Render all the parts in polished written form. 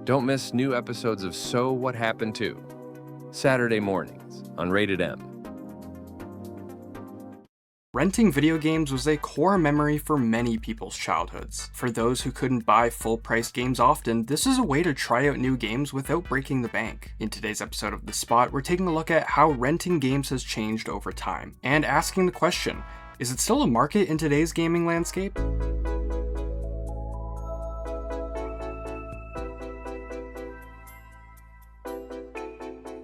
Don't miss new episodes of So What Happened To, Saturday mornings on RatedEm. Renting video games was a core memory for many people's childhoods. For those who couldn't buy full-price games often, this is a way to try out new games without breaking the bank. In today's episode of The Spot, we're taking a look at how renting games has changed over time, and asking the question, is it still a market in today's gaming landscape?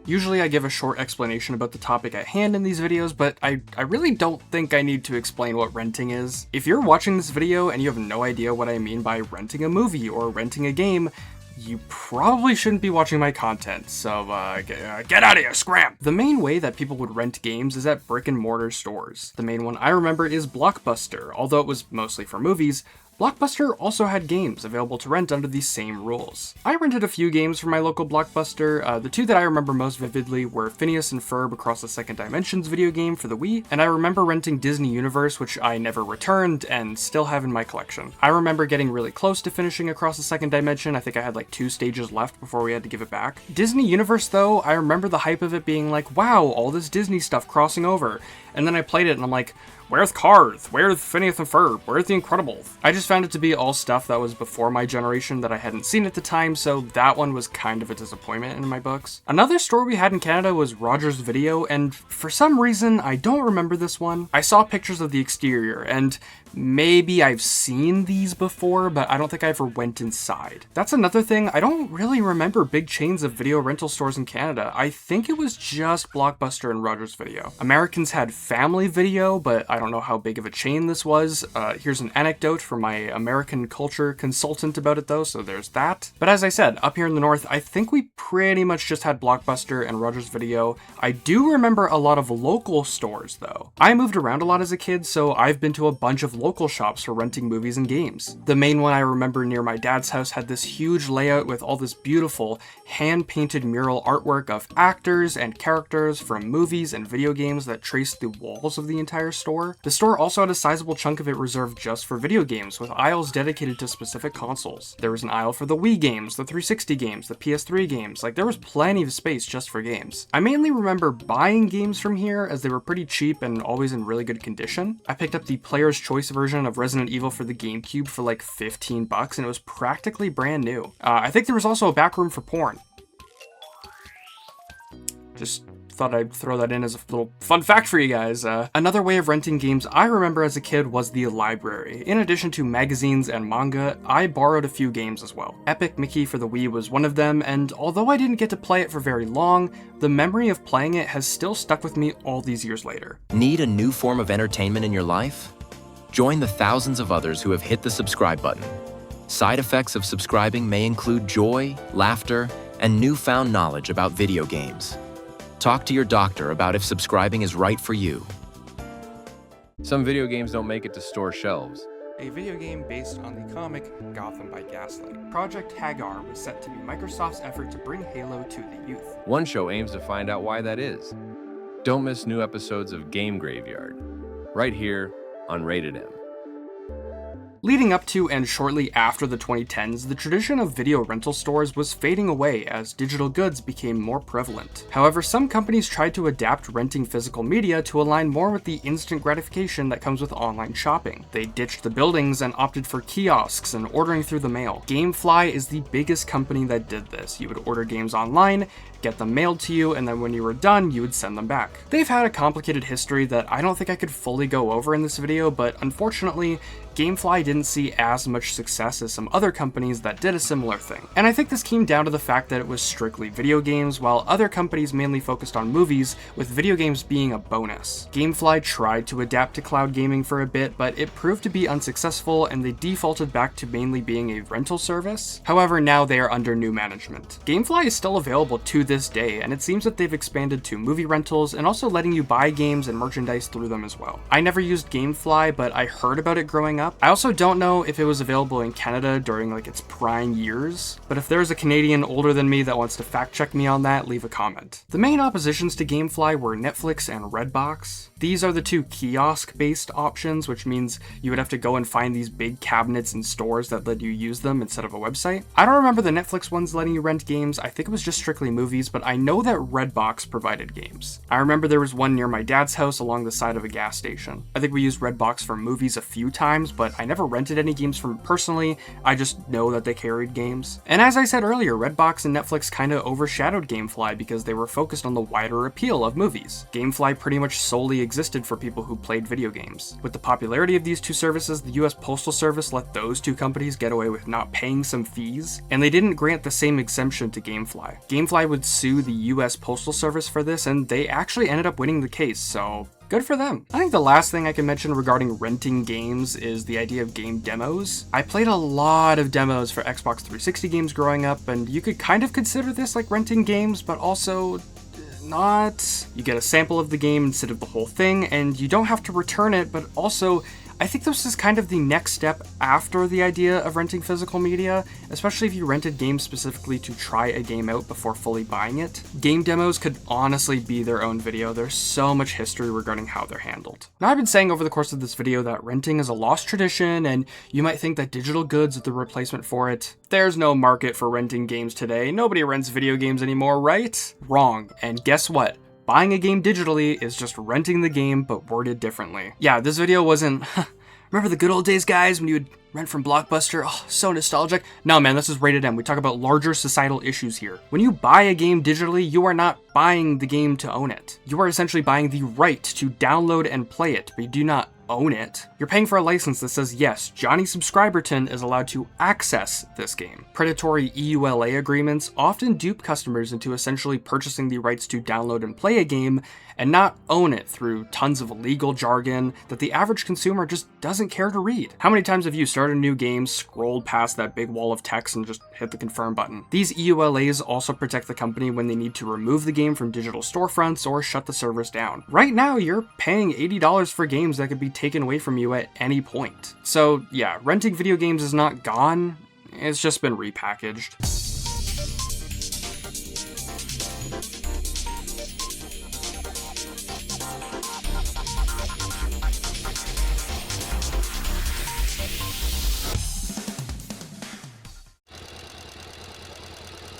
Usually I give a short explanation about the topic at hand in these videos, but I really don't think I need to explain what renting is. If you're watching this video and you have no idea what I mean by renting a movie or renting a game, you probably shouldn't be watching my content, so get out of here, scram! The main way that people would rent games is at brick and mortar stores. The main one I remember is Blockbuster. Although it was mostly for movies, Blockbuster also had games available to rent under these same rules. I rented a few games from my local Blockbuster. The two that I remember most vividly were Phineas and Ferb Across the Second Dimensions video game for the Wii, and I remember renting Disney Universe, which I never returned and still have in my collection. I remember getting really close to finishing Across the Second Dimension. I think I had like 2 stages left before we had to give it back. Disney Universe though, I remember the hype of it being like, wow, all this Disney stuff crossing over. And then I played it and I'm like, where's Cars? Where's Phineas and Ferb? Where's The Incredibles? I just found it to be all stuff that was before my generation that I hadn't seen at the time, so that one was kind of a disappointment in my books. Another store we had in Canada was Rogers Video, and for some reason, I don't remember this one. I saw pictures of the exterior, and maybe I've seen these before, but I don't think I ever went inside. That's another thing, I don't really remember big chains of video rental stores in Canada. I think it was just Blockbuster and Rogers Video. Americans had Family Video, but I don't know how big of a chain this was. Here's an anecdote from my American culture consultant about it though, so there's that. But as I said, up here in the north, I think we pretty much just had Blockbuster and Rogers Video. I do remember a lot of local stores though. I moved around a lot as a kid, so I've been to a bunch of local shops for renting movies and games. The main one I remember near my dad's house had this huge layout with all this beautiful hand-painted mural artwork of actors and characters from movies and video games that traced the walls of the entire store. The store also had a sizable chunk of it reserved just for video games, with aisles dedicated to specific consoles. There was an aisle for the Wii games, the 360 games, the PS3 games, like there was plenty of space just for games. I mainly remember buying games from here as they were pretty cheap and always in really good condition. I picked up the Player's Choice version of Resident Evil for the GameCube for like 15 bucks and it was practically brand new. I think there was also a back room for porn. Just thought I'd throw that in as a little fun fact for you guys. Another way of renting games I remember as a kid was the library. In addition to magazines and manga, I borrowed a few games as well. Epic Mickey for the Wii was one of them, and although I didn't get to play it for very long, the memory of playing it has still stuck with me all these years later. Need a new form of entertainment in your life? Join the thousands of others who have hit the subscribe button. Side effects of subscribing may include joy, laughter, and newfound knowledge about video games. Talk to your doctor about if subscribing is right for you. Some video games don't make it to store shelves. A video game based on the comic Gotham by Gaslight. Project Hagar was set to be Microsoft's effort to bring Halo to the youth. One show aims to find out why that is. Don't miss new episodes of Game Graveyard, right here on RatedEm. Leading up to and shortly after the 2010s, the tradition of video rental stores was fading away as digital goods became more prevalent. However, some companies tried to adapt renting physical media to align more with the instant gratification that comes with online shopping. They ditched the buildings and opted for kiosks and ordering through the mail. GameFly is the biggest company that did this. You would order games online, get them mailed to you, and then when you were done, you would send them back. They've had a complicated history that I don't think I could fully go over in this video, but unfortunately, GameFly didn't see as much success as some other companies that did a similar thing. And I think this came down to the fact that it was strictly video games, while other companies mainly focused on movies, with video games being a bonus. GameFly tried to adapt to cloud gaming for a bit, but it proved to be unsuccessful and they defaulted back to mainly being a rental service. However, now they are under new management. GameFly is still available to this day, and it seems that they've expanded to movie rentals and also letting you buy games and merchandise through them as well. I never used GameFly, but I heard about it growing up. I also don't know if it was available in Canada during like its prime years, but if there's a Canadian older than me that wants to fact check me on that, leave a comment. The main oppositions to GameFly were Netflix and Redbox. These are the two kiosk-based options, which means you would have to go and find these big cabinets in stores that let you use them instead of a website. I don't remember the Netflix ones letting you rent games. I think it was just strictly movies, but I know that Redbox provided games. I remember there was one near my dad's house along the side of a gas station. I think we used Redbox for movies a few times, but I never rented any games from it personally. I just know that they carried games. And as I said earlier, Redbox and Netflix kind of overshadowed GameFly because they were focused on the wider appeal of movies. GameFly pretty much solely existed for people who played video games. With the popularity of these two services, the US Postal Service let those two companies get away with not paying some fees, and they didn't grant the same exemption to GameFly. GameFly would sue the US Postal Service for this, and they actually ended up winning the case, so good for them. I think the last thing I can mention regarding renting games is the idea of game demos. I played a lot of demos for Xbox 360 games growing up, and you could kind of consider this like renting games, but also not. You get a sample of the game instead of the whole thing, and you don't have to return it, but also I think this is kind of the next step after the idea of renting physical media, especially if you rented games specifically to try a game out before fully buying it. Game demos could honestly be their own video. There's so much history regarding how they're handled. Now, I've been saying over the course of this video that renting is a lost tradition, and you might think that digital goods are the replacement for it. There's no market for renting games today. Nobody rents video games anymore, right? Wrong. And guess what? Buying a game digitally is just renting the game, but worded differently. Yeah, this video wasn't, remember the good old days, guys, when you would rent from Blockbuster? Oh, so nostalgic. No, man, this is RatedEm. We talk about larger societal issues here. When you buy a game digitally, you are not buying the game to own it. You are essentially buying the right to download and play it, but you do not own it. You're paying for a license that says, yes, Johnny Subscriberton is allowed to access this game. Predatory EULA agreements often dupe customers into essentially purchasing the rights to download and play a game and not own it through tons of legal jargon that the average consumer just doesn't care to read. How many times have you started a new game, scrolled past that big wall of text, and just hit the confirm button? These EULAs also protect the company when they need to remove the game from digital storefronts or shut the servers down. Right now, you're paying $80 for games that could be taken away from you at any point. So yeah, renting video games is not gone, it's just been repackaged.